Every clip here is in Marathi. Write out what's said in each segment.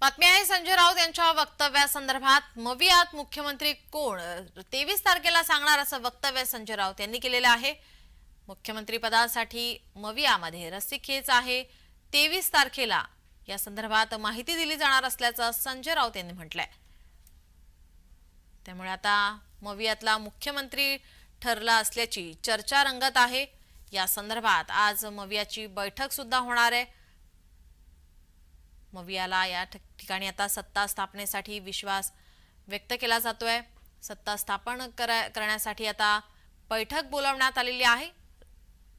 बातमी आहे संजय राऊत यांच्या वक्तव्यासंदर्भात मवियात मुख्यमंत्री कोण 23 तारखेला सांगणार असं वक्तव्य संजय राऊत यांनी केलेलं आहे। मुख्यमंत्री पदासाठी मवियामध्ये रस्सीखेच आहे। 23 तारखेला या संदर्भात माहिती दिली जाणार असल्याचं संजय राऊत यांनी म्हटलंय। त्यामुळे आता मवियातला मुख्यमंत्री ठरला असल्याची चर्चा रंगत आहे। या संदर्भात आज मवियाची बैठक सुद्धा होणार आहे। मवियाला या ठिकाणी आता सत्ता स्थापनेसाठी विश्वास व्यक्त केला जातोय। सत्ता स्थापन करण्यासाठी आता बैठक बोलावण्यात आलेली आहे।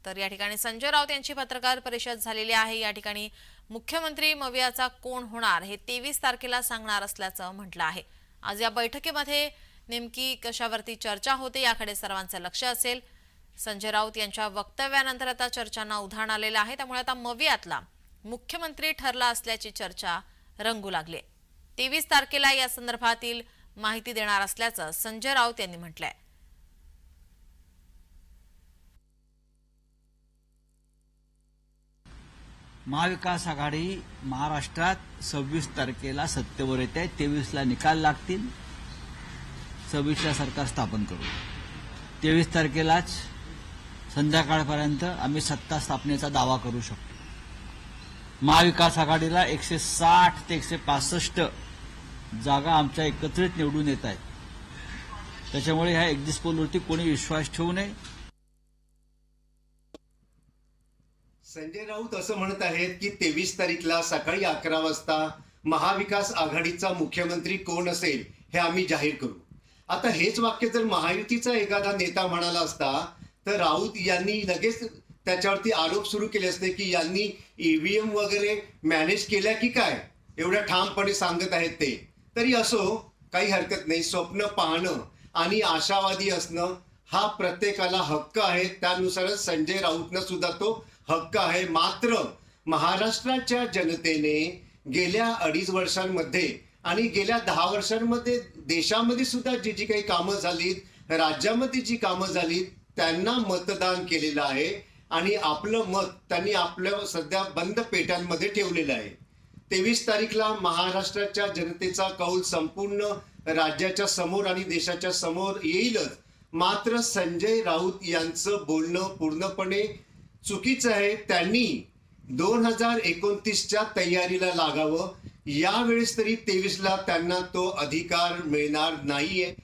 तर या ठिकाणी संजय राऊत यांची पत्रकार परिषद झालेली आहे। या ठिकाणी मुख्यमंत्री मवियाचा कोण होणार हे 23 तारखेला सांगणार असल्याचं म्हटलं आहे। आज या बैठकीमध्ये नेमकी कशावरती चर्चा होते याकडे सर्वांचं लक्ष असेल। संजय राऊत यांच्या वक्तव्यानंतर आता चर्चांना उधाण आलेलं आहे। त्यामुळे आता मवियातला मुख्यमंत्री ठरला असल्याची चर्चा रंगू लागली। 23 तारखेला या संदर्भातील माहिती देणार असल्याचं संजय राऊत यांनी म्हटलंय। महाविकास आघाडी महाराष्ट्रात 26 तारखेला सत्तेवर येते। 23 ला निकाल लागतील। 26 ला सरकार स्थापन करू। 23 तारखेलाच संध्याकाळपर्यंत आम्ही सत्ता स्थापनेचा दावा करू शकतो। महाविकास आघाडीला 160 ते 165 जागा आमच्या एकत्रित निवडून येत आहेत। त्याच्यामुळे ह्या एक्झिट पोलवरती कोणी विश्वास ठेवू नये। संजय राऊत असं म्हणत आहेत की 23 तारीखला सकाळी 11 वाजता महाविकास आघाडीचा मुख्यमंत्री कोण असेल हे आम्ही जाहीर करू। आता हेच वाक्य जर महायुतीचा एखादा नेता म्हणाला असता तर राऊत यांनी लगेच त्याच्यावरती आरोप सुरू केले असते की यांनी ईव्हीएम वगैरे मॅनेज केल्या की काय, एवढ्या ठामपणे सांगत आहेत ते। तरी असो, काही हरकत नाही। स्वप्न पाहणं आणि आशावादी असणं हा प्रत्येकाला हक्क आहे। त्यानुसारच संजय राऊतना सुद्धा तो हक्क आहे। मात्र महाराष्ट्राच्या जनतेने गेल्या 2.5 वर्षांमध्ये आणि गेल्या 10 वर्षांमध्ये देशामध्ये सुद्धा जी काही कामं झालीत, राज्यामध्ये जी कामं झालीत, त्यांना मतदान केलेलं आहे आणि आपलं मत त्यांनी आपल्या सध्या बंद पेट्यांमध्ये ठेवलेलं आहे। 23 तारीखला महाराष्ट्राच्या जनतेचा कौल संपूर्ण राज्याच्या समोर आणि देशाच्या समोर येईलच। मात्र संजय राऊत यांचं बोलणं पूर्णपणे चुकीचं आहे। त्यांनी 2029च्या तयारीला लागावं। यावेळेस तरी 23ला त्यांना तो अधिकार मिळणार नाहीये।